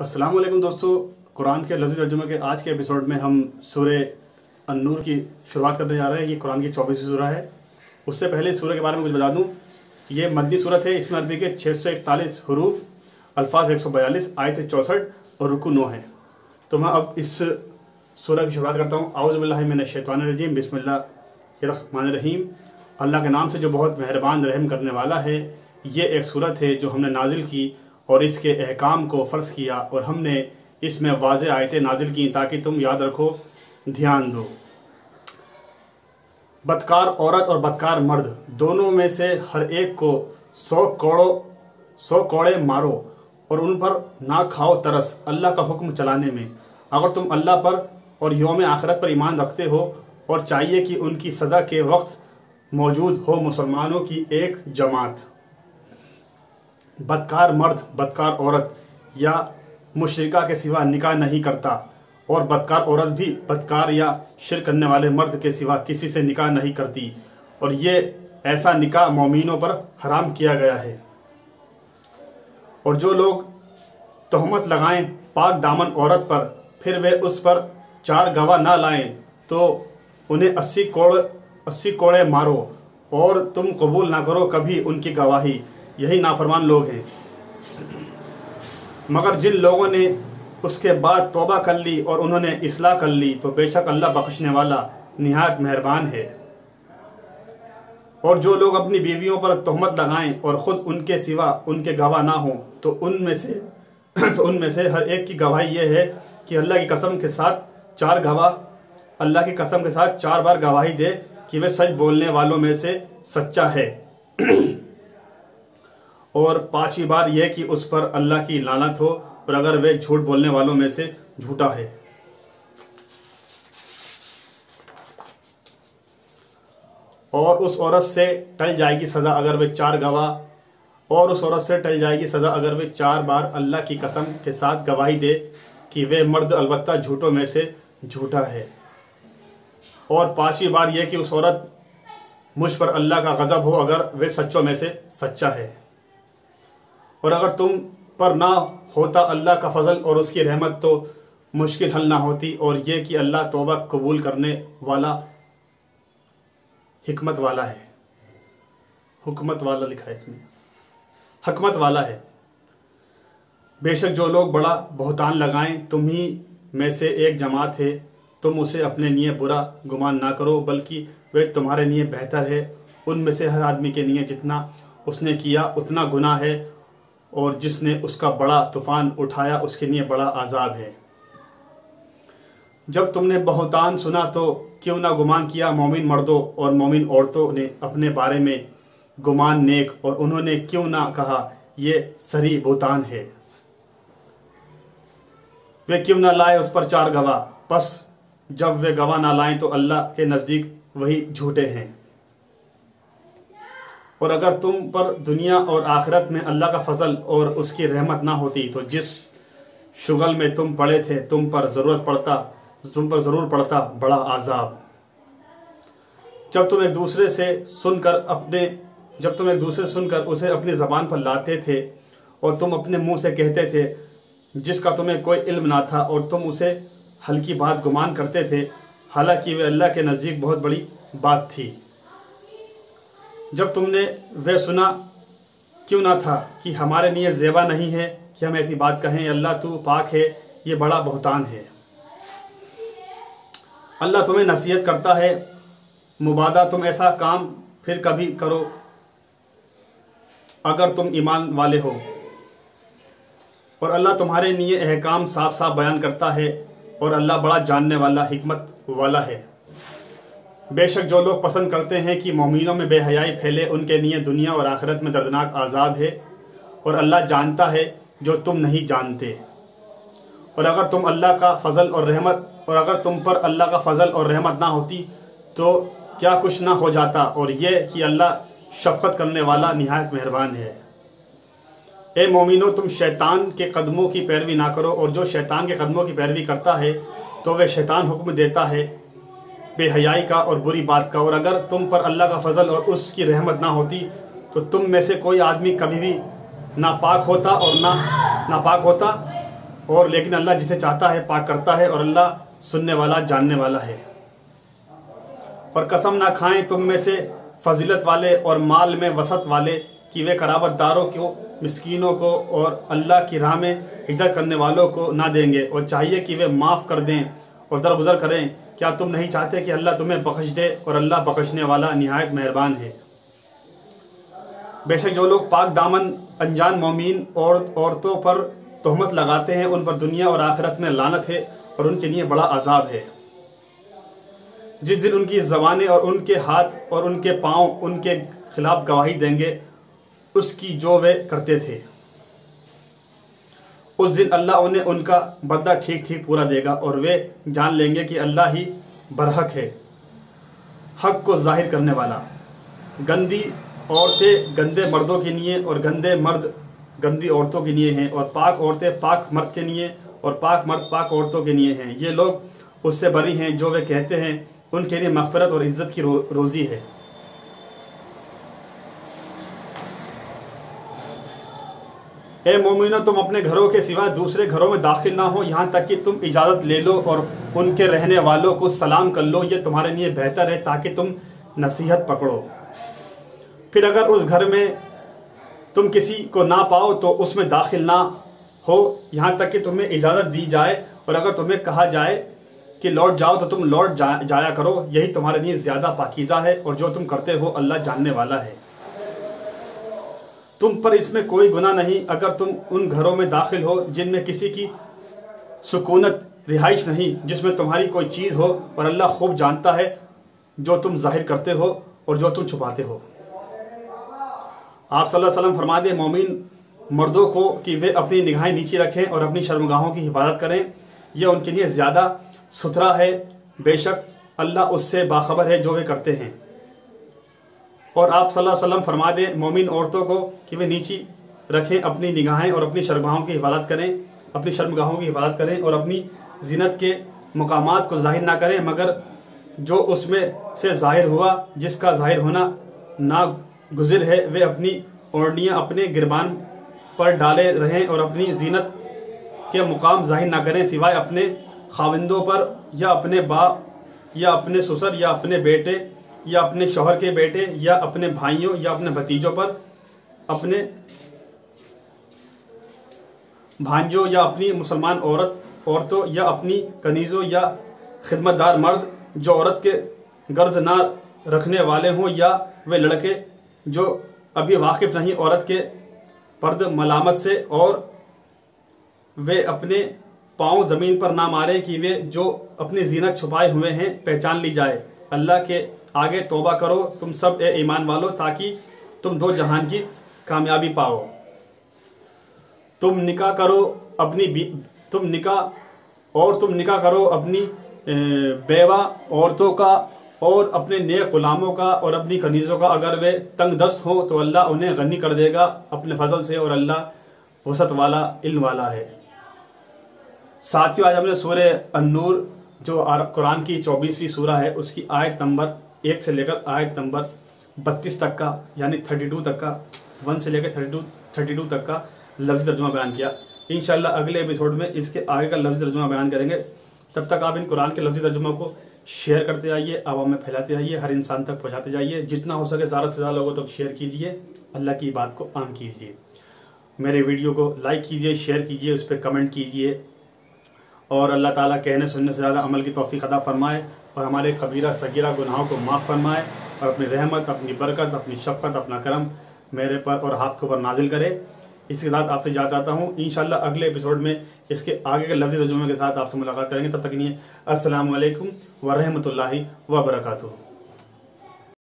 अस्सलाम वालेकुम दोस्तों, कुरान के लफ्ज़ी तर्जुमे के आज के एपिसोड में हम सूरह अन-नूर की शुरुआत करने जा रहे हैं। ये कुरान की 24वीं सूरह है। उससे पहले सूरह के बारे में कुछ बता दूं। ये मद्दी सूरत है। इसमें अरबी के 641 हरूफ, अल्फाज 142, आयत 64 और रुकू 9 है। तो मैं अब इस सूरह की शुरुआत करता हूँ। औज़ु बिल्लाहि मिनश शैतानिर रजीम, बिस्मिल्लाहिर रहमानिर रहीम। अल्लाह के नाम से जो बहुत मेहरबान रहम करने वाला है। ये एक सूरत है जो हमने नाजिल की और इसके अहकाम को फ़र्ज़ किया और हमने इसमें वाज़ेह आयतें नाजिल की ताकि तुम याद रखो, ध्यान दो। बदकार औरत और बदकार मर्द दोनों में से हर एक को 100 कोड़े मारो और उन पर ना खाओ तरस अल्लाह का हुक्म चलाने में, अगर तुम अल्लाह पर और यौम आखिरत पर ईमान रखते हो। और चाहिए कि उनकी सज़ा के वक्त मौजूद हो मुसलमानों की एक जमात। बदकार मर्द बदकार औरत या मुशरिका के सिवा निकाह नहीं करता और बदकार औरत भी बदकार या शिर्क करने वाले मर्द के सिवा किसी से निकाह नहीं करती, और ये ऐसा निकाह मोमिनों पर हराम किया गया है। और जो लोग तोहमत लगाएं पाक दामन औरत पर, फिर वे उस पर 4 गवाह ना लाएं तो उन्हें 80 कोड़े मारो और तुम कबूल ना करो कभी उनकी गवाही। यही नाफरमान लोग हैं। मगर जिन लोगों ने उसके बाद तौबा कर ली और उन्होंने इस्लाह कर ली तो बेशक अल्लाह बख्शने वाला निहायत मेहरबान है। और जो लोग अपनी बीवियों पर तोहमत लगाएं और ख़ुद उनके सिवा उनके गवाह ना हों तो उनमें से हर एक की गवाही यह है कि अल्लाह की कसम के साथ 4 बार गवाही दे कि वे सच बोलने वालों में से सच्चा है। और 5वीं बार यह कि उस पर अल्लाह की लानत हो और अगर वे झूठ बोलने वालों में से झूठा है। और उस औरत से टल जाएगी सज़ा अगर वे 4 बार अल्लाह की कसम के साथ गवाही दे कि वे मर्द अलबत्ता झूठों में से झूठा है। और 5वीं बार यह कि उस औरत मुझ पर अल्लाह का गज़ब हो अगर वे सच्चों में से सच्चा है। और अगर तुम पर ना होता अल्लाह का फजल और उसकी रहमत तो मुश्किल हल ना होती। और ये कि अल्लाह तौबा कबूल करने वाला हिकमत वाला है। हुकमत वाला लिखा है इसमें, हकमत वाला है। बेशक जो लोग बड़ा बहुतान लगाएं तुम ही में से एक जमात है, तुम उसे अपने लिए बुरा गुमान ना करो बल्कि वे तुम्हारे लिए बेहतर है। उनमें से हर आदमी के लिए जितना उसने किया उतना गुनाह है, और जिसने उसका बड़ा तूफान उठाया उसके लिए बड़ा आज़ाब है। जब तुमने बहुतान सुना तो क्यों ना गुमान किया मोमिन मर्दों और मोमिन औरतों ने अपने बारे में गुमान नेक, और उन्होंने क्यों ना कहा ये सरी बहुतान है। वे क्यों ना लाए उस पर 4 गवाह, बस जब वे गवाह ना लाएं तो अल्लाह के नज़दीक वही झूठे हैं। और अगर तुम पर दुनिया और आखिरत में अल्लाह का फजल और उसकी रहमत ना होती तो जिस शुगल में तुम पड़े थे तुम पर ज़रूर पड़ता बड़ा आज़ाब। जब तुम एक दूसरे से सुनकर उसे अपनी ज़बान पर लाते थे और तुम अपने मुंह से कहते थे जिसका तुम्हें कोई इल्म ना था, और तुम उसे हल्की बात गुमान करते थे, हालांकि वे अल्लाह के नज़दीक बहुत बड़ी बात थी। जब तुमने वह सुना क्यों ना था कि हमारे लिए ज़ेबा नहीं है कि हम ऐसी बात कहें, अल्लाह तू पाक है, ये बड़ा बहुतान है। अल्लाह तुम्हें नसीहत करता है, मुबादा तुम ऐसा काम फिर कभी करो अगर तुम ईमान वाले हो। और अल्लाह तुम्हारे लिए अहकाम साफ साफ बयान करता है, और अल्लाह बड़ा जानने वाला हिकमत वाला है। बेशक जो लोग पसंद करते हैं कि मोमिनों में बेहयाई फैले उनके लिए दुनिया और आखिरत में दर्दनाक आज़ाब है, और अल्लाह जानता है जो तुम नहीं जानते। और अगर तुम पर अल्लाह का फजल और रहमत ना होती तो क्या कुछ ना हो जाता, और यह कि अल्लाह शफ़क़त करने वाला निहायत मेहरबान है। ए मोमिनो, तुम शैतान के कदमों की पैरवी ना करो, और जो शैतान के कदमों की पैरवी करता है तो वह शैतान हुक्म देता है बेहयाई का और बुरी बात का। और अगर तुम पर अल्लाह का फजल और उसकी रहमत ना होती तो तुम में से कोई आदमी कभी भी नापाक होता और लेकिन अल्लाह जिसे चाहता है पाक करता है और अल्लाह सुनने वाला जानने वाला है। और कसम ना खाएं तुम में से फजीलत वाले और माल में वसत वाले कि वे कराबतदारों को, मिस्कीनों को और अल्लाह की राह में हिजरत करने वालों को ना देंगे, और चाहिए कि वे माफ़ कर दें और दरगुजर करें। क्या तुम नहीं चाहते कि अल्लाह तुम्हें बख्श दे, और अल्लाह बख्शने वाला निहायत मेहरबान है। बेशक जो लोग पाक दामन अनजान मोमीन और औरतों पर तोहमत लगाते हैं उन पर दुनिया और आखिरत में लानत है और उनके लिए बड़ा अजाब है। जिस दिन उनकी ज़बानें और उनके हाथ और उनके पाँव उनके खिलाफ गवाही देंगे उसकी जो वे करते थे, उस दिन अल्लाह उन्हें उनका बदला ठीक ठीक पूरा देगा और वे जान लेंगे कि अल्लाह ही बरहक है, हक को जाहिर करने वाला। गंदी औरतें गंदे मर्दों के लिए और गंदे मर्द गंदी औरतों के लिए हैं, और पाक औरतें पाक मर्द के लिए और पाक मर्द पाक औरतों के लिए हैं। ये लोग उससे बरी हैं जो वे कहते हैं, उनके लिए मग़फ़िरत और इज़्ज़त की रोज़ी है। ए मोमिनो, तुम अपने घरों के सिवा दूसरे घरों में दाखिल ना हो यहाँ तक कि तुम इजाज़त ले लो और उनके रहने वालों को सलाम कर लो, ये तुम्हारे लिए बेहतर है ताकि तुम नसीहत पकड़ो। फिर अगर उस घर में तुम किसी को ना पाओ तो उसमें दाखिल ना हो यहाँ तक कि तुम्हें इजाज़त दी जाए, और अगर तुम्हें कहा जाए कि लौट जाओ तो तुम लौट जाया करो, यही तुम्हारे लिए ज़्यादा पाकीज़ा है, और जो तुम करते हो अल्लाह जानने वाला है। तुम पर इसमें कोई गुनाह नहीं अगर तुम उन घरों में दाखिल हो जिनमें किसी की सुकूनत रिहाइश नहीं, जिसमें तुम्हारी कोई चीज़ हो, और अल्लाह खूब जानता है जो तुम जाहिर करते हो और जो तुम छुपाते हो। आप सल्लल्लाहु अलैहि वसल्लम फरमा दे मोमिन मर्दों को कि वे अपनी निगाहें नीचे रखें और अपनी शर्मगाहों की हिफाजत करें, यह उनके लिए ज़्यादा सुथरा है। बेशक अल्लाह उससे बाखबर है जो वे करते हैं। और आप सल्लल्लाहु अलैहि वसल्लम फरमा दें मोमिन औरतों को कि वे नीची रखें अपनी निगाहें और अपनी शर्मगाहों की हिफाजत करें, और अपनी जीनत के मुकामात को जाहिर ना करें मगर जो उसमें से जाहिर हुआ, जिसका जाहिर होना ना गुज़िर है। वे अपनी ओढ़नियाँ अपने गिरबान पर डाले रहें और अपनी जीनत के मुकाम जाहिर ना करें सिवाय अपने खाविंदों पर या अपने बाप या अपने ससुर या अपने बेटे या अपने शौहर के बेटे या अपने भाइयों या अपने भतीजों पर, अपने भांजों या अपनी मुसलमान औरतों या अपनी कनीज़ों या खिदमतदार मर्द जो औरत के गर्ज ना रखने वाले हों, या वे लड़के जो अभी वाकिफ़ नहीं औरत के पर्द मलामत से, और वे अपने पाँव ज़मीन पर ना मारें कि वे जो अपनी जीनत छुपाए हुए हैं पहचान ली जाए। अल्लाह के आगे तौबा करो तुम सब ए ईमान वालो, ताकि तुम दो जहान की कामयाबी पाओ। तुम निकाह करो अपनी बेवा औरतों का और अपने नेक गुलामों का और अपनी कनीज़ों का, अगर वे तंग दस्त हो तो अल्लाह उन्हें गनी कर देगा अपने फजल से, और अल्लाह वसत वाला इल्म वाला है। साथियों, आज हमने सूरह अन्नूर जो कुरान की 24वीं सूरह है उसकी आयत नंबर 1 से लेकर आयत नंबर 32 तक का, यानी 32 तक का, 1 से लेकर 32 तक का लफ्ज़ी तर्जुमा बयान किया। इंशाअल्लाह अगले एपिसोड में इसके आगे का लफ्ज़ी तर्जुमा बयान करेंगे। तब तक आप इन कुरान के लफ्ज़ी तर्जुमा को शेयर करते आइए, आवाम में फैलाते आइए, हर इंसान तक पहुँचाते जाइए। जितना हो सके ज़्यादा से ज़्यादा लोगों तक शेयर कीजिए, अल्लाह की बात को आम कीजिए। मेरे वीडियो को लाइक कीजिए, शेयर कीजिए, उस पर कमेंट कीजिए, और अल्लाह ताला कहने सुनने से ज़्यादा अमल की तौफीक अता फरमाए, और हमारे कबीरा सगीरा गुनाहों को माफ़ फरमाए, और अपनी रहमत, अपनी बरकत, अपनी शफ़क़त, अपना करम मेरे पर और आपके ऊपर नाजिल करे। इसके साथ आपसे जा चाहता हूँ। इंशाअल्लाह अगले एपिसोड में इसके आगे के लफ्ज़ी तर्जुमे के साथ आपसे मुलाकात करेंगे। तब तक के लिए अस्सलामु अलैकुम व रहमतुल्लाहि व बरकातुहू।